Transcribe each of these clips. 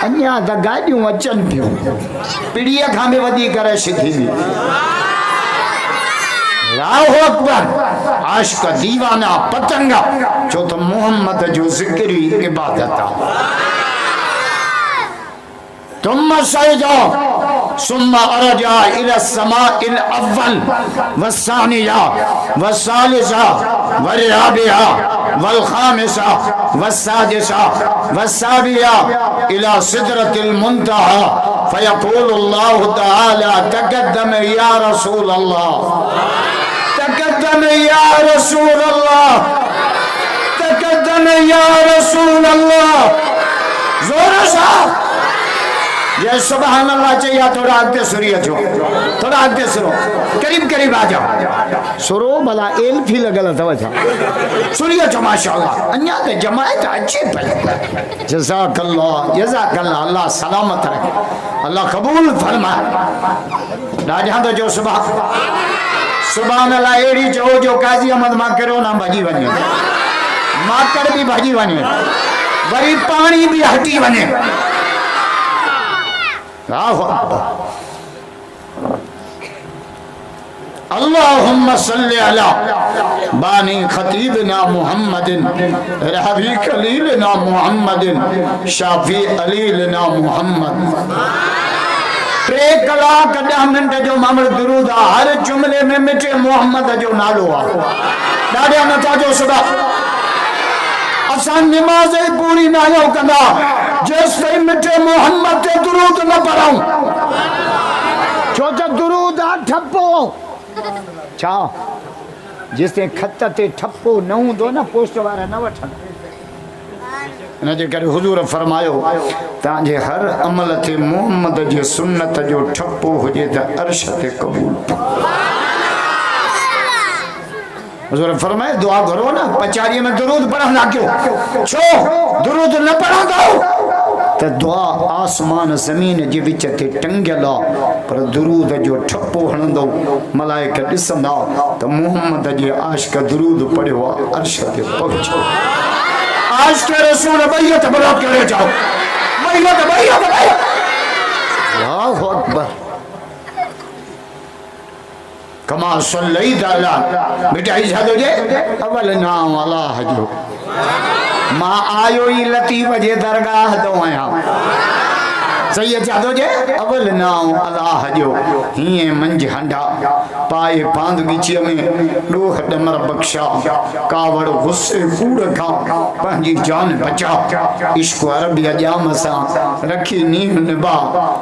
अन्या the गाड़ियों अचन पियो पीड़िया खां में वधी करे सिधी अल्लाहु अकबर आशिक दीवाना पतंगा जो तो मोहम्मद जो जिक्र ही इबादत तुम सजदा सुम्मा अरजा इला समाइल अव्वल वस्सानिया वस्सालिसा वरराबिया वलखामिसा वस्सादिसा वस्साबिया इला सिदरतिल मुंतहा फयक़ूलु अल्लाहु तआला तक़द्दम या रसूल अल्लाह तक़द्दम या रसूल अल्लाह तक़द्दम या रसूल अल्लाह जोर से ये सुभान अल्लाह चाहिए थोड़ा आगे सुरिया जो थोड़ा आगे सुनो करीब करीब आ जाओ सुरो भला एल भी लगल था सुरिया जो माशाअल्लाह अन्या ते जमात अच्छी पई जज़ाकल्लाह अल्लाह सलामत रखे अल्लाह कबूल फरमाए राजा तो जो सुभान अल्लाह एड़ी जो काजी अहमद मां करो ना भाजी वने माकर भी भाजी वने वरी पानी भी हटी वने अल्लाहुम्मा सल्ली अला बानी खतीबना मुहम्मदिन रहबी खलीलना मुहम्मदिन शाफी अलीलना मुहम्मद टे कलाक 10 मिनट जो मामल दुरूद हर जुमले में मिटे मोहम्मद जो नालो डाढ़िया नथा जो सुबह असां नमाज पूरी ना आयो कंदा जिस ताईं मिटे मोहम्मद ते दुरूद न पढ़ूं छो त दुरूद ठप्पो छा जिस ताईं खत ते ठप्पो न हूंदो न पोस्ट वारा न वठन इन जे करे हुजूर फरमायो तांजे हर अमल ते मोहम्मद जे सुन्नत जो ठप्पो हुजे त अर्श ते कबूल हुजूर फरमाए दुआ करो ना पचारी में दुरूद पढ़ना क्यों छो दुरूद न पढ़ंदो त दुआ आसमान जमीन जे विच ते टंगियल पर दुरूद जो ठप्पो हणंदो मलाइका ॾिसंदा त मोहम्मद जे आशिक दुरूद पढ़ियो अर्श ते पहुचो आशिक रसूल बैयत बड़ा करे जाओ बैयत अल्लाहु अकबर कमा सल्लैत अला बेटा इजाजत दे अवल नाम अल्लाह जो मां आयो ही लतीफ जे दरगाह तो आया सही चादो जे अवल नाम अल्लाह जो हिए मंज हंडा पाए पांद गिची में डोह डमर बख्शा कावड़ गुस्से कूड़ खा पंजी जान बचा इश्क अरबी अजाम सा रखी नीम निभा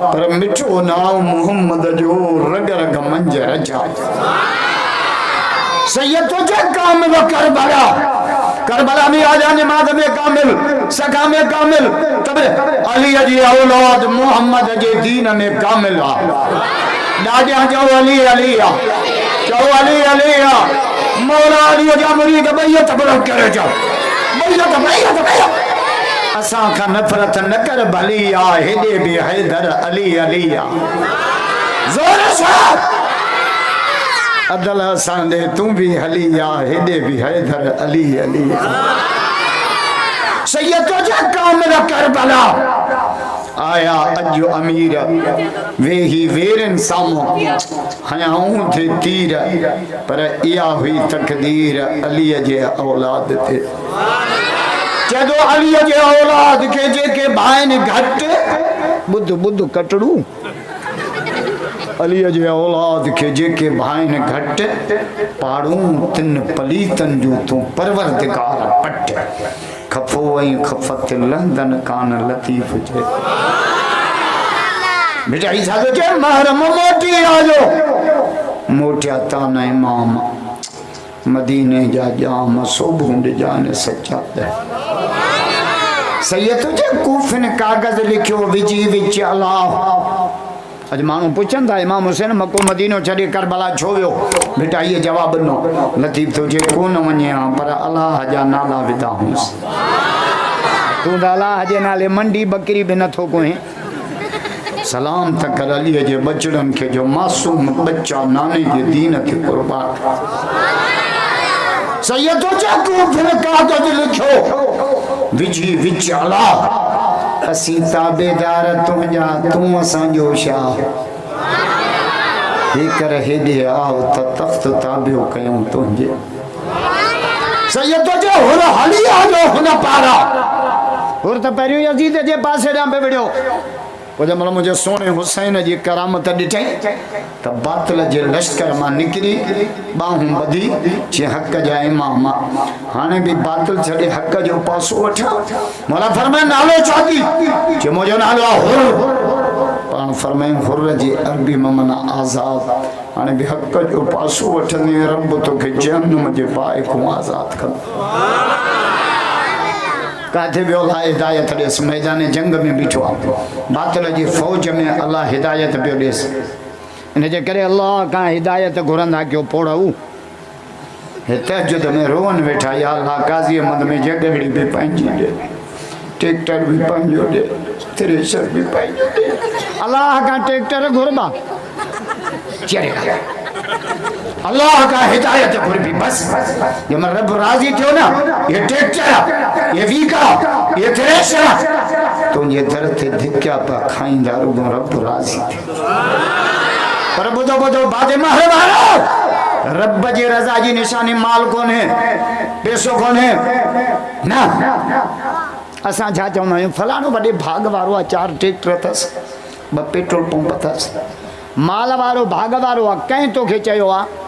पर मिठो नाम मोहम्मद जो रग रग मंज रजा सैयद तुझे कामिल करबला करबला में आजा नमाज में कामिल सका में कामिल तब अली जी औलाद मोहम्मद जे दीन में कामिल दादा जो अली अलिया जो अली मौला अली जा मुरीद बैयत बड़ा करे जा बैयत असा का नफरत न कर भलिया हेदे भी हैदर अली अलिया जोर से अदला सांदे तू भी हलिया हेदे भी हैदर अली अली सैयद तुझे कामिल करबला आया अजो अमीर वे ही वेरन सामो हयाऊं थे तीर पर इया हुई तकदीर अली जे औलाद थे जदो अली जे औलाद के जेके भाइन घट बुद्ध कटड़ू अली जे औलाद के जेके भाइन घट पाड़ू तिन पलीतन जो तू परवरदिगार पट खफो वही खफत लंदन कान लतीफ जे बेटा ऐसा तो जे महरम मोटी आजो मोटिया ताना इमाम मदीने जा जाम सोबुंड जाने सच्चा दे सैयद तुझे कूफिन कागज लिखियो विजी विच अल्लाह अज मानू पुछन था इमाम हुसैन मक्को मदीनो छड़े करबला छो वियो बेटा ये जवाब नो लतीफ तुझे कोन वने पर अल्लाह जा नाला विदा हुस तू अल्लाह जे नाले मंडी बकरी भी नथो कोहे सलाम तक कर अली जे बचड़न के जो मासूम बच्चा नाने के दीन के कुर्बान सैयद तुझे कूफिन कागज लिखो विजी विच अल्लाह असी ताबेदार तुझा तू असांजो छा हे कर हेॾे आओ त तख़्त ताबियो कयूं तुंहिंजे सैयद जो हुन हली आयो हुन पारा हुर त पहिरियों यजीद जे पासे ॾांहुं पे विड़ियो पोइ जंहिं महिल मुंहिंजे सोने हुसैन जी करामत ॾिठई त बातिल जे लश्कर मां निकिरी ॿाहूं ॿधी जीअं हक़ जा इमाम हाणे बि बातिल छॾे हक़ जो पासो वठां मौला फरमाए नालो छा थी जे मुंहिंजो नालो आहे हुर पाण फरमाए हुर जी अरबी में माना आज़ाद हाणे बि हक़ जो पासो वठंदी रब तोखे जहन्नम जे बाहि खां आज़ाद कंदो काथे भी अल्लाह हिदायत देस मैदान जंग में बीठो बातिल जी फौज में अल्लाह हिदायत पियो देस इन जे करे अल्लाह का हिदायत घुरंदा क्यों पोड़ू तहजुद में रोवन वेठा या अल्लाह काजी मद में जगड़ी भी पंहिंजी दे ट्रैक्टर भी पंहिंजो दे थ्रेशर भी पंहिंजो दे अल्लाह का ट्रैक्टर घुरबा चलेगा अल्लाह का हिदायत घुरबी बस जब रब राजी थियो ना ये ट्रैक्टर ये वीका ये थ्रेशर तो ये दर ते धिक्या पा खाईंदा रुगो रब राजी पर बुधो बुधो बादे महरबानो रब जी रजा जी निशानी माल कोने पैसो कोने ना असा छा चवंदा आहियूं फलाणो वॾे भाग वारो आहे 4 ट्रैक्टर अथसि 2 पेट्रोल पंप अथसि माल वारो भाग वारो आहे कंहिं तोखे चयो आहे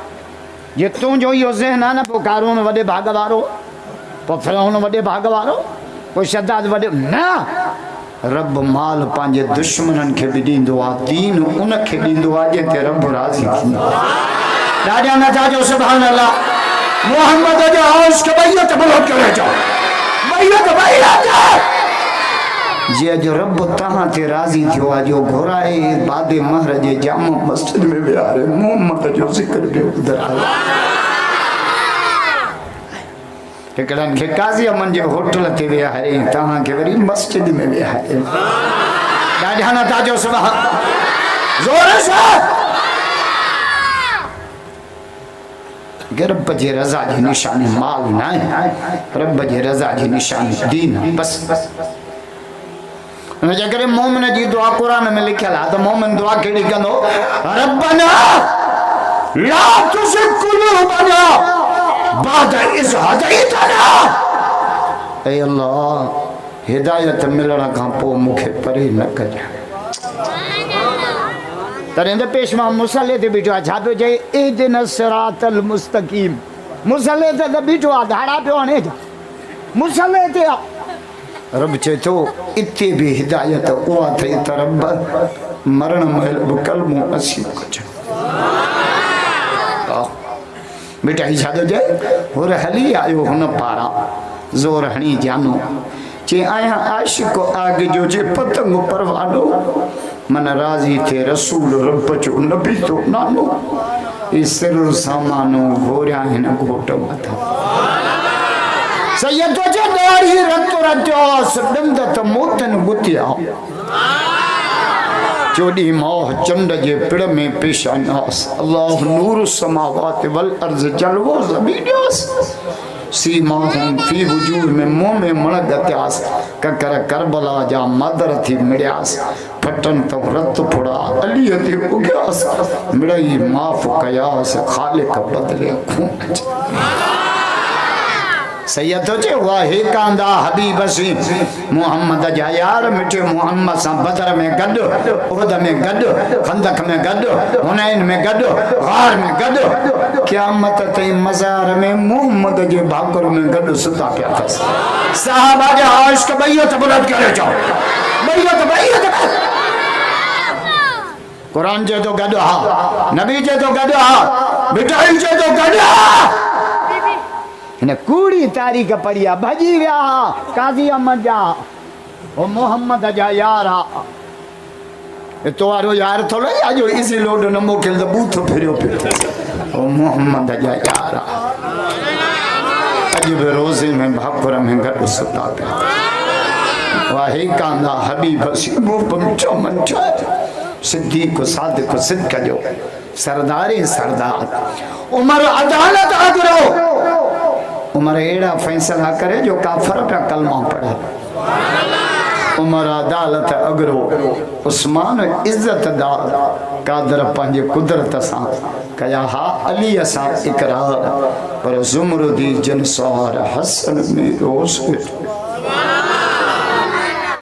जे तुंहिंजो इहो ज़हन आहे न पोइ कारून वॾे भाग वारो पोइ फलाणो वॾे भाग वारो पोइ शद्दाद वॾे न रब माल पंहिंजे दुश्मननि खे बि ॾींदो आहे दीन उनखे ॾींदो आहे जंहिंते रब राज़ी थींदो ॾाढा नथा जो सुभान अल्लाह मोहम्मद जो आवाज़ खे बैत बुलंद करे चओ बैत जे जो रब तहां ते राज़ी थियो आहे जो घुराए बादे महर जे जाम मस्जिद में विहारे मोहम्मद जो ज़िक्र पियो ॿुधायो हिकिड़नि खे काज़ी अमन जे होटल ते विहारे तहां खे वरी मस्जिद में विहारे ॾाढा नथा जो सुभान ज़ोर सां रब जे रज़ा जी निशानी माल न आहे रब जे रज़ा जी निशानी दीन बस जे करे मोमिन जी दुआ कुरान में लिखियल आहे त मोमिन दुआ कहिड़ी कंदो रब्बना ला तुज़िग़ क़ुलूबना बाद इज़ हदैतना ऐ अल्लाह हिदायत मिलण खां पोइ मूंखे परे न कजां तॾहिं त पेशवा मुसले ते बीठो आहे छा पियो चए इहदिन सिरातल मुस्तक़ीम मुसले ते त बीठो आहे धाड़ा पियो हणे मुसले ते रब चए थो इते भी हिदायत उहा अथई त रब मरण महिल बि कलमो नसीब कजां बेटा ही छा थो चए हुर हली आयो हुन पारां ज़ोर हणी जानो चे आया आशिक आग जो जे पतंग परवानो मन राजी थे रसूल रब जो नबी तो नानो इस सिर सामानो घोरिया हिन घोट मथा सैयद जो दाढ़ी रत रजोस दंदत मोतन गुतिया चोडी मोह चंड जे पिड़ में पेशानास अल्लाह नूर समावात वल अर्ज जलवो ज़मीनस सीमाहुम फी वजूह में मुंह में मणगत्यास ककर करबला जा मदर थी मिड़यास फटन तो रत फुड़ा अली ते उग्यास मिड़ई माफ कयास खालिक बदले खून सैयद चे वाहे कांदा हबीब सी मोहम्मद जा यार मिठे मोहम्मद सा बदर में गड उहद में गड खंदक में गड हुनैन में गड गार में गड क़यामत ते मजार में मोहम्मद जे भाकुर में गड सुता पिया थस साहबा जा आशिक बैत बुलंद करे चओ बैत कुरान जे तो गड हा नबी जे तो गड हा मिठाई जे तो गड हा इन कूड़ी तारीख पढ़ी आहे भजी विया काज़ी अहमद जा ओ मोहम्मद जा यार तो वारो यार थोड़ो या जो इसी लोड न मोकिल त बूथ फिरियो पियो ओ मोहम्मद जा यार अॼु बि रोज़े में भाकुर में गॾु सुता पिया वाहे कांदा हबीब चमन सिद्दीक़ सादिक़ सिद्क जो सरदारी सरदार उमर अदालत आगरो उमर एड़ा फैसला करे जो काफर पे कलमा पढ़े उमर अदालत अगरो उस्मान इज्जत दार कादर पंहिंजे कुदरत सां कया हा अली सां इकरार पर ज़ुमरुदी जिन सवार हसन में रोज़